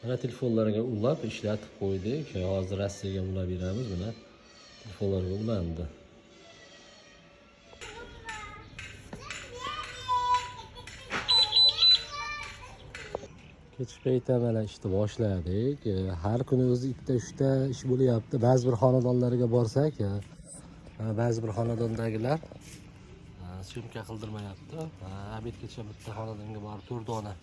Mana telefonlarga ulab ishlatib qo'ydik. Hozir Rossiyaga ulab beramiz. Mana telefonlarga ulandi. Kech payti mana ishni boshladik. Har kuni o'zi 2-3 ish bo'lyapti. Ba'zi bir xonadonlarga borsak, ba'zi bir xonadondagilar syomka qildirmayapti. Obedgacha bitta xonadonga borib 4 dona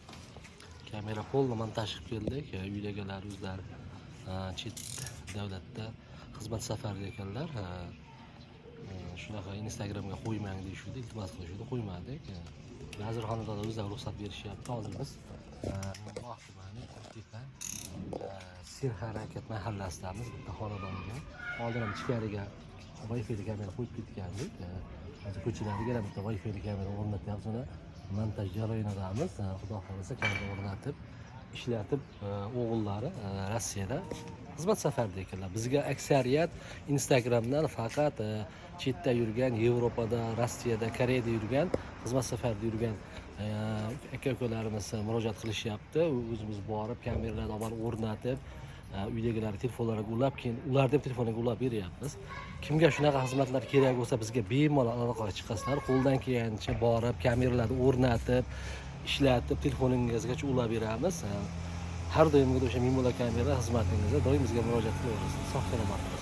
kamera polni montaj qilib keldik. Uydagilar o'zlari chet davlatda xizmat safarida ekanlar. Shunaqa Instagramga qo'ymang deyishdi, iltimos qilishdi, qo'ymadik. Ba'zi bir xonadonlar o'zlari ruxsat berishyapti. Hozir biz Sir harakat mahallasidamiz. Bitta xonadonga oldin ham ichkariga Wi-Fi kamera qo'yib ketgandik. Hozir ko'chalarga ham bitta Wi-Fi kamera o'rnatyapmiz. Uni montaj jarayonidamiz. Xudo xolasa kamera o'rnatib ishlatib o'g'illari Rossiyada xizmat safarida ekanlar. Bizga aksariyat Instagramdan faqat chetda yurgan, Yevropada, Rossiyada, Koreyada yurgan, xizmat safarida yurgan aka-ukalarimiz murojaat qilishyapti. O'zimiz borib kameralarni olib o'rnatib, uydagilar telefonlariga ulab, keyin ularni ham telefoniga ulab beryapmiz. Kimga shunaqa xizmatlar kerak bo'lsa, bizga bemalol aloqaga chiqasizlar. Qo'ldan kelgancha borib kameralarni o'rnatib, ishlatib, telefoningizgacha ulab beramiz. Har doimgidek o'sha Mimola kamera xizmatingizda doim bizga murojaat qilaverasiz. Sog' salomat.